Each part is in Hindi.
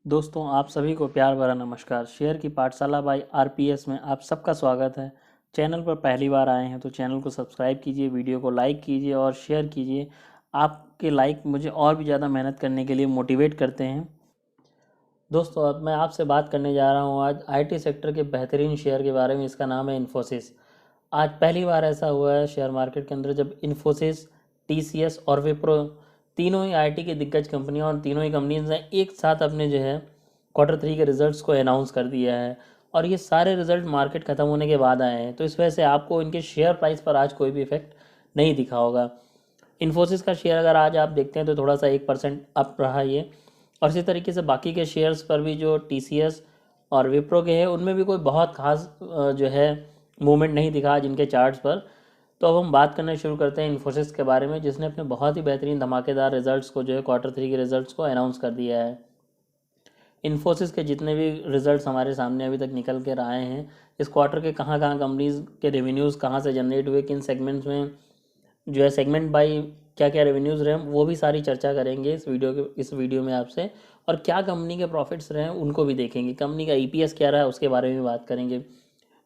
दोस्तों आप सभी को प्यार भरा नमस्कार। शेयर की पाठशाला बाय आरपीएस में आप सबका स्वागत है। चैनल पर पहली बार आए हैं तो चैनल को सब्सक्राइब कीजिए, वीडियो को लाइक कीजिए और शेयर कीजिए। आपके लाइक मुझे और भी ज़्यादा मेहनत करने के लिए मोटिवेट करते हैं। दोस्तों अब मैं आपसे बात करने जा रहा हूँ आज आईटी सेक्टर के बेहतरीन शेयर के बारे में। इसका नाम है इन्फोसिस। आज पहली बार ऐसा हुआ है शेयर मार्केट के अंदर जब इन्फोसिस, टीसीएस और विप्रो तीनों ही आईटी की दिग्गज कंपनियां और तीनों ही कंपनीज ने एक साथ अपने जो है क्वार्टर 3 के रिजल्ट्स को अनाउंस कर दिया है। और ये सारे रिजल्ट मार्केट ख़त्म होने के बाद आए हैं, तो इस वजह से आपको इनके शेयर प्राइस पर आज कोई भी इफेक्ट नहीं दिखा होगा। इन्फोसिस का शेयर अगर आज आप देखते हैं तो थोड़ा सा 1% अप रहा ये। और इसी तरीके से बाकी के शेयर्स पर भी जो टीसीएस और विप्रो के हैं उनमें भी कोई बहुत खास जो है मूवमेंट नहीं दिखा आज इनके चार्ट्स पर। तो अब हम बात करना शुरू करते हैं इन्फोसिस के बारे में, जिसने अपने बहुत ही बेहतरीन धमाकेदार रिजल्ट्स को जो है क्वार्टर 3 के रिजल्ट्स को अनाउंस कर दिया है। इन्फोसिस के जितने भी रिजल्ट्स हमारे सामने अभी तक निकल कर आए हैं, इस क्वार्टर के कहाँ कहाँ कंपनीज के रेवेन्यूज़ कहाँ से जनरेट हुए, किन सेगमेंट्स में जो है सेगमेंट बाई क्या क्या रेवेन्यूज़ रहे, वो भी सारी चर्चा करेंगे इस वीडियो में आपसे। और क्या कंपनी के प्रॉफिट्स रहे उनको भी देखेंगे, कंपनी का ईपीएस क्या रहा है उसके बारे में बात करेंगे।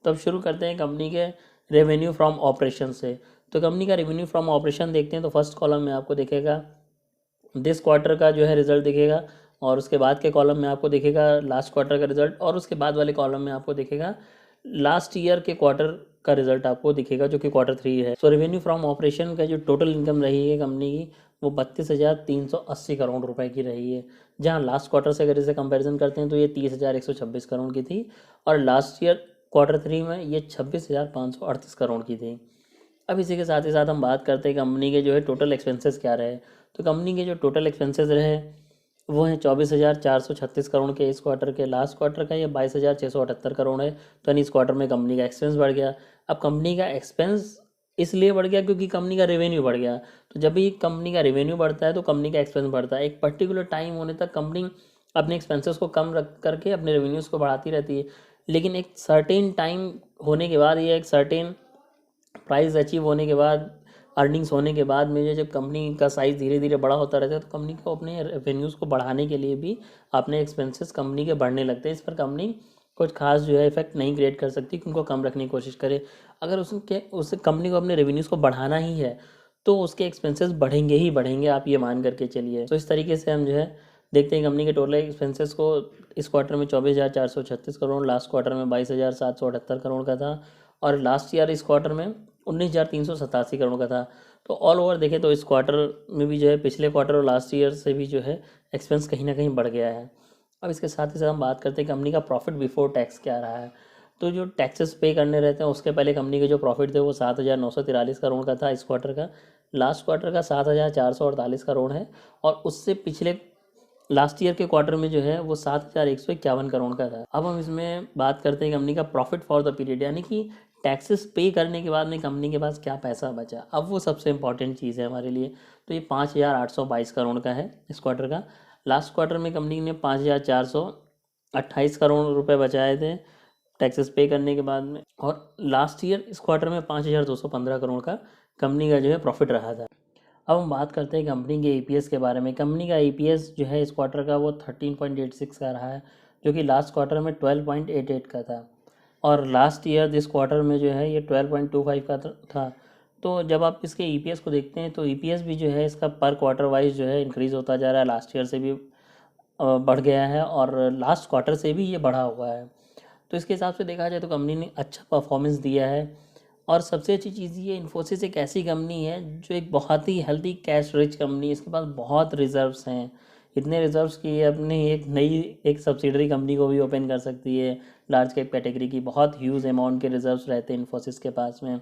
तो अब शुरू करते हैं कंपनी के रेवेन्यू फ्रॉम ऑपरेशन से। तो कंपनी का रेवेन्यू फ्रॉम ऑपरेशन देखते हैं तो फर्स्ट कॉलम में आपको दिखेगा दिस क्वार्टर का जो है रिजल्ट दिखेगा, और उसके बाद के कॉलम में आपको दिखेगा लास्ट क्वार्टर का रिजल्ट, और उसके बाद वाले कॉलम में आपको दिखेगा लास्ट ईयर के क्वार्टर का रिजल्ट आपको दिखेगा जो कि क्वार्टर 3 है। सो रेवेन्यू फ्रॉम ऑपरेशन का जो टोटल इनकम रही है कंपनी की वो 32,380 करोड़ रुपए की रही है, जहां लास्ट क्वार्टर से अगर इसे कंपैरिजन करते हैं तो ये 30,126 करोड़ की थी, और लास्ट ईयर क्वार्टर 3 में ये 26,538 करोड़ की थी। अब इसी के साथ ही साथ हम बात करते हैं कंपनी के जो है टोटल एक्सपेंसेस क्या रहे। तो कंपनी के जो टोटल एक्सपेंसेस रहे वो हैं 24,436 करोड़ के इस क्वार्टर के। लास्ट क्वार्टर का ये 22,678 करोड़ है। तो यानी इस क्वार्टर में कंपनी का एक्सपेंस बढ़ गया। अब कंपनी का एक्सपेंस इसलिए बढ़ गया क्योंकि कंपनी का रेवेन्यू बढ़ गया। तो जब भी कंपनी का रेवेन्यू बढ़ता है तो कंपनी का एक्सपेंस बढ़ता है। एक पर्टिकुलर टाइम होने तक कंपनी अपने एक्सपेंसेस को कम रख करके अपने रेवेन्यूज़ को बढ़ाती रहती है, लेकिन एक सर्टेन टाइम होने के बाद या एक सर्टेन प्राइस अचीव होने के बाद, अर्निंग्स होने के बाद में जब कंपनी का साइज़ धीरे धीरे बड़ा होता रहता है तो कंपनी को अपने रेवेन्यूज़ को बढ़ाने के लिए भी अपने एक्सपेंसेस कंपनी के बढ़ने लगते हैं। इस पर कंपनी कुछ खास जो है इफेक्ट नहीं क्रिएट कर सकती कि उनको कम रखने की कोशिश करे। अगर उस कंपनी को अपने रेवेन्यूज़ को बढ़ाना ही है तो उसके एक्सपेंसेस बढ़ेंगे ही बढ़ेंगे, आप ये मान करके चलिए। तो इस तरीके से हम जो है देखते हैं कंपनी के टोटल एक्सपेंसेस को। इस क्वार्टर में 24,436 करोड़, लास्ट क्वार्टर में 22,778 करोड़ का था, और लास्ट ईयर इस क्वार्टर में 19,387 करोड़ का था। तो ऑल ओवर देखें तो इस क्वार्टर में भी जो है पिछले क्वार्टर और लास्ट ईयर से भी जो है एक्सपेंस कहीं ना कहीं बढ़ गया है। अब इसके साथ ही साथ हम बात करते हैं कंपनी का प्रॉफिट बिफोर टैक्स क्या रहा है। तो जो टैक्सेस पे करने रहते हैं उसके पहले कंपनी के जो प्रॉफिट थे वो 7,943 करोड़ का था इस क्वार्टर का। लास्ट क्वार्टर का 7,448 करोड़ है, और उससे पिछले लास्ट ईयर के क्वार्टर में जो है वो 7,151 करोड़ का था। अब हम इसमें बात करते हैं कंपनी का प्रॉफिट फॉर द पीरियड, यानी कि टैक्सेस पे करने के बाद में कंपनी के पास क्या पैसा बचा। अब वो सबसे इंपॉर्टेंट चीज़ है हमारे लिए। तो ये 5,822 करोड़ का है इस क्वार्टर का। लास्ट क्वार्टर में कंपनी ने 5,428 करोड़ रुपए बचाए थे टैक्सेस पे करने के बाद में, और लास्ट ईयर इस क्वार्टर में 5,215 करोड़ का कंपनी का जो है प्रॉफिट रहा था। अब हम बात करते हैं कंपनी के ईपीएस के बारे में। कंपनी का ईपीएस जो है इस क्वार्टर का वो 13.86 का रहा है, जो कि लास्ट क्वार्टर में 12.88 का था, और लास्ट ईयर दिस क्वार्टर में जो है ये 12.25 का था। तो जब आप इसके ईपीएस को देखते हैं तो ईपीएस भी जो है इसका पर क्वार्टर वाइज जो है इंक्रीज़ होता जा रहा है। लास्ट ईयर से भी बढ़ गया है, और लास्ट क्वार्टर से भी ये बढ़ा हुआ है। तो इसके हिसाब से देखा जाए तो कंपनी ने अच्छा परफॉर्मेंस दिया है। और सबसे अच्छी चीज़ ये, इन्फोसिस एक ऐसी कंपनी है जो एक बहुत ही हेल्दी कैश रिच कंपनी है। इसके पास बहुत रिजर्व्स हैं, इतने रिजर्व्स कि ये अपने एक सब्सिडरी कंपनी को भी ओपन कर सकती है। लार्ज कैप कैटेगरी की बहुत ह्यूज अमाउंट के रिजर्व्स रहते हैं इन्फोसिस के पास में।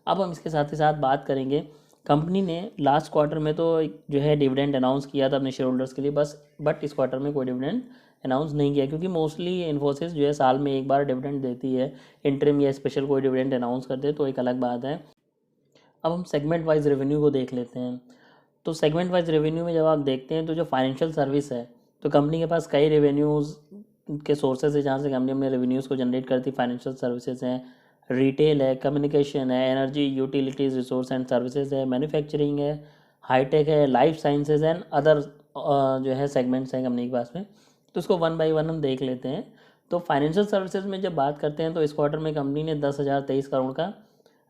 अब हम इसके साथ ही साथ बात करेंगे, कंपनी ने लास्ट क्वार्टर में तो जो है डिविडेंड अनाउंस किया था अपने शेयर होल्डर्स के लिए बस, बट इस क्वार्टर में कोई डिविडेंड अनाउंस नहीं किया, क्योंकि मोस्टली इन्फोसिस जो है साल में एक बार डिविडेंड देती है। इंटरिम या स्पेशल कोई डिविडेंड अनाउंस करते हैं तो एक अलग बात है। अब हम सेगमेंट वाइज रेवेन्यू को देख लेते हैं। तो सेगमेंट वाइज रेवेन्यू में जब आप देखते हैं तो जो फाइनेंशियल सर्विस है, तो कंपनी के पास कई रेवेन्यूज़ के सोर्सेज है जहाँ से कंपनी अपने रेवेन्यूज़ को जनरेट करती। फाइनेंशियल सर्विसेज हैं, रिटेल है, कम्युनिकेशन है, energy, utilities, resource and services है, मैन्युफैक्चरिंग है, हाईटेक है, लाइफ साइंसेज एंड अदर जो है सेगमेंट्स हैं कंपनी के पास में। तो उसको वन बाई वन हम देख लेते हैं। तो फाइनेंशियल सर्विसेज में जब बात करते हैं तो इस क्वार्टर में कंपनी ने 10,023 करोड़ का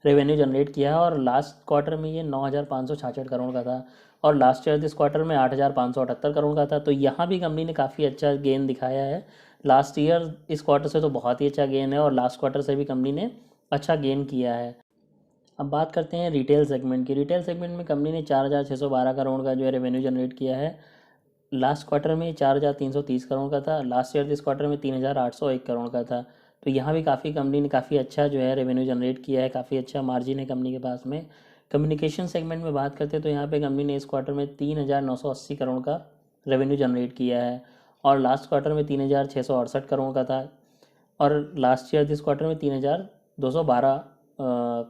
रेवेन्यू जनरेट किया है और लास्ट क्वार्टर में ये 9,566 करोड़ का था और लास्ट ईयर दिस क्वार्टर में 8,578 करोड़ का था। तो यहाँ भी कंपनी ने काफ़ी अच्छा गेन दिखाया है। लास्ट ईयर इस क्वार्टर से तो बहुत ही अच्छा गेन है और लास्ट क्वार्टर से भी कंपनी ने अच्छा गेन किया है। अब बात करते हैं रिटेल सेगमेंट की। रिटेल सेगमेंट में कंपनी ने 4,612 करोड़ का जो है रेवेन्यू जनरेट किया है। लास्ट क्वार्टर में 4,330 करोड़ का था। लास्ट ईयर दिस क्वार्टर में 3,801 करोड़ का था। तो यहाँ भी काफ़ी कंपनी ने काफ़ी अच्छा जो है रेवेन्यू जनरेट किया है, काफ़ी अच्छा मार्जिन है कंपनी के पास में। कम्युनिकेशन सेगमेंट में बात करते हैं तो यहाँ पे कंपनी ने इस क्वार्टर में 3,980 करोड़ का रेवेन्यू जनरेट किया है और लास्ट क्वार्टर में 3,668 करोड़ का था और लास्ट ईयर दिस क्वार्टर में 3,212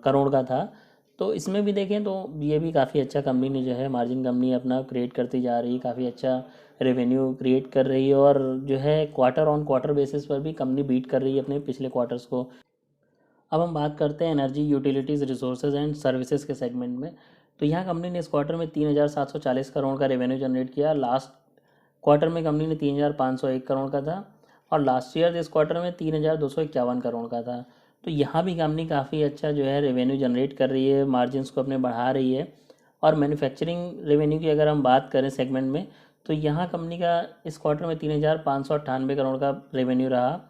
करोड़ का था। तो इसमें भी देखें तो ये भी काफ़ी अच्छा कंपनी ने जो है मार्जिन कंपनी अपना क्रिएट करती जा रही है, काफ़ी अच्छा रेवेन्यू क्रिएट कर रही है और जो है क्वार्टर ऑन क्वार्टर बेसिस पर भी कंपनी बीट कर रही है अपने पिछले क्वार्टर्स को। अब हम बात करते हैं energy utilities resources and services के सेगमेंट में। तो यहाँ कंपनी ने इस क्वार्टर में 3,740 करोड़ का रेवेन्यू जनरेट किया। लास्ट क्वार्टर में कंपनी ने 3,501 करोड़ का था और लास्ट ईयर इस क्वार्टर में 3,251 करोड़ का था। तो यहाँ भी कंपनी काफ़ी अच्छा जो है रेवेन्यू जनरेट कर रही है, मार्जिन्स को अपने बढ़ा रही है। और मैन्युफैक्चरिंग रेवेन्यू की अगर हम बात करें सेगमेंट में तो यहाँ कंपनी का इस क्वार्टर में 3,598 करोड़ का रेवेन्यू रहा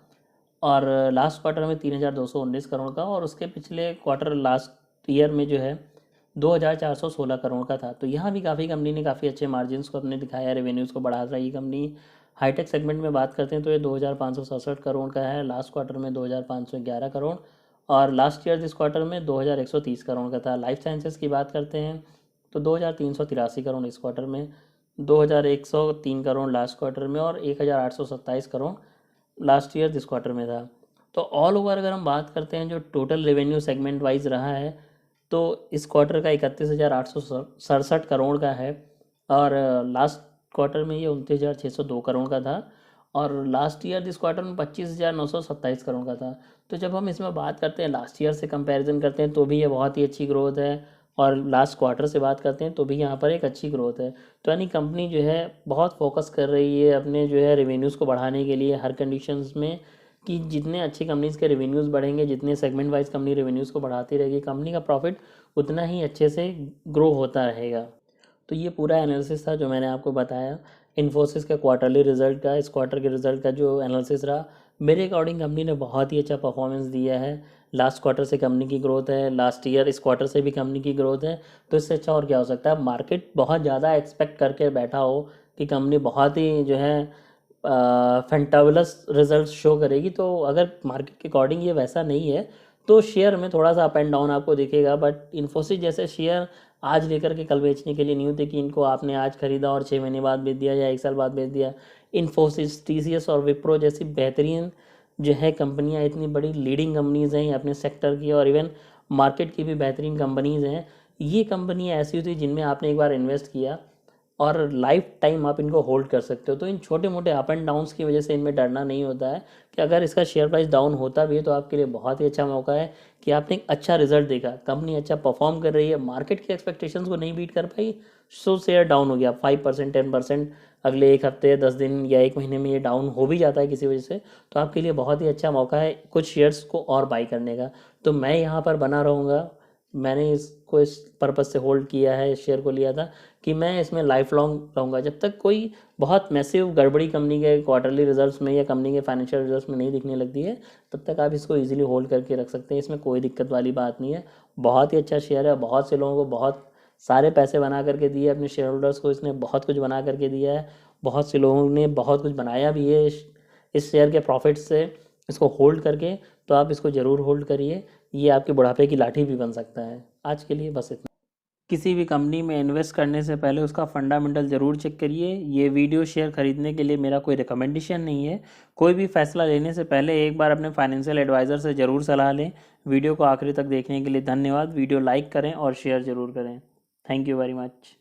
और लास्ट क्वार्टर में 3,219 करोड़ का और उसके पिछले क्वार्टर लास्ट ईयर में जो है 2,416 करोड़ का था। तो यहाँ भी काफ़ी कंपनी ने काफ़ी अच्छे मार्जिन्स को अपने दिखाया, रेवेन्यूज़ को बढ़ा रही है कंपनी। हाईटेक सेगमेंट में बात करते हैं तो ये 2,567 करोड़ का है, लास्ट क्वार्टर में 2,511 करोड़ और लास्ट ईयर दिस क्वार्टर में 2,130 करोड़ का था। लाइफ साइंसेज की बात करते हैं तो 2,383 करोड़ इस क्वार्टर में, 2,103 करोड़ लास्ट क्वार्टर में और 1,827 crore last year this quarter में था। तो ऑल ओवर अगर हम बात करते हैं जो टोटल रेवेन्यू सेगमेंट वाइज रहा है तो इस क्वार्टर का 31,867 करोड़ का है और लास्ट क्वार्टर में ये 29,602 करोड़ का था और लास्ट ईयर दिस क्वार्टर में 25,927 करोड़ का था। तो जब हम इसमें बात करते हैं लास्ट ईयर से कंपैरिजन करते हैं तो भी ये बहुत ही अच्छी ग्रोथ है और लास्ट क्वार्टर से बात करते हैं तो भी यहाँ पर एक अच्छी ग्रोथ है। तो यानी कंपनी जो है बहुत फोकस कर रही है अपने जो है रेवेन्यूज़ को बढ़ाने के लिए हर कंडीशंस में कि जितने अच्छी कंपनीज़ के रेवेन्यूज़ बढ़ेंगे, जितने सेगमेंट वाइज कंपनी रेवेन्यूज़ को बढ़ाती रहेगी, कंपनी का प्रॉफिट उतना ही अच्छे से ग्रो होता रहेगा। तो ये पूरा एनालिसिस था जो मैंने आपको बताया इन्फोसिस के क्वार्टरली रिजल्ट का, इस क्वार्टर के रिजल्ट का जो एनालिसिस रहा। मेरे अकॉर्डिंग कंपनी ने बहुत ही अच्छा परफॉर्मेंस दिया है। लास्ट क्वार्टर से कंपनी की ग्रोथ है, लास्ट ईयर इस क्वार्टर से भी कंपनी की ग्रोथ है। तो इससे अच्छा और क्या हो सकता है। मार्केट बहुत ज़्यादा एक्सपेक्ट करके बैठा हो कि कंपनी बहुत ही जो है फैंटाबुलस रिजल्ट शो करेगी, तो अगर मार्केट के अकॉर्डिंग ये वैसा नहीं है तो शेयर में थोड़ा सा अप एंड डाउन आपको दिखेगा। बट इन्फोसिस जैसे शेयर आज लेकर के कल बेचने के लिए नहीं होते कि इनको आपने आज खरीदा और 6 महीने बाद बेच दिया या 1 साल बाद बेच दिया। इन्फोसिस, टीसीएस और विप्रो जैसी बेहतरीन जो है कंपनियां, इतनी बड़ी लीडिंग कंपनीज़ हैं अपने सेक्टर की और इवन मार्केट की भी बेहतरीन कंपनीज़ हैं। ये कंपनियां ऐसी होती है जिनमें आपने एक बार इन्वेस्ट किया और लाइफ टाइम आप इनको होल्ड कर सकते हो। तो इन छोटे मोटे अप एंड डाउन्स की वजह से इनमें डरना नहीं होता है कि अगर इसका शेयर प्राइस डाउन होता भी है तो आपके लिए बहुत ही अच्छा मौका है कि आपने एक अच्छा रिजल्ट देखा, कंपनी अच्छा परफॉर्म कर रही है, मार्केट की एक्सपेक्टेशंस को नहीं बीट कर पाई, सो शेयर डाउन हो गया 5%, 10%, अगले एक हफ्ते, 10 दिन या एक महीने में ये डाउन हो भी जाता है किसी वजह से, तो आपके लिए बहुत ही अच्छा मौका है कुछ शेयर्स को और बाई करने का। तो मैं यहाँ पर बना रहूँगा। मैंने इसको इस पर्पज़ से होल्ड किया है, इस शेयर को लिया था कि मैं इसमें लाइफ लॉन्ग रहूँगा। जब तक कोई बहुत मैसिव गड़बड़ी कंपनी के क्वार्टरली रिजल्ट्स में या कंपनी के फाइनेंशियल रिजल्ट्स में नहीं दिखने लगती है तब तक आप इसको इजीली होल्ड करके रख सकते हैं। इसमें कोई दिक्कत वाली बात नहीं है। बहुत ही अच्छा शेयर है, बहुत से लोगों को बहुत सारे पैसे बना करके दिए, अपने शेयर होल्डर्स को इसने बहुत कुछ बना करके दिया है। बहुत से लोगों ने बहुत कुछ बनाया भी है इस शेयर के प्रॉफिट से इसको होल्ड करके। तो आप इसको ज़रूर होल्ड करिए, ये आपके बुढ़ापे की लाठी भी बन सकता है। आज के लिए बस इतना। किसी भी कंपनी में इन्वेस्ट करने से पहले उसका फंडामेंटल ज़रूर चेक करिए। ये वीडियो शेयर खरीदने के लिए मेरा कोई रिकमेंडेशन नहीं है। कोई भी फैसला लेने से पहले एक बार अपने फाइनेंशियल एडवाइज़र से ज़रूर सलाह लें। वीडियो को आखिरी तक देखने के लिए धन्यवाद। वीडियो लाइक करें और शेयर ज़रूर करें। Thank you very much.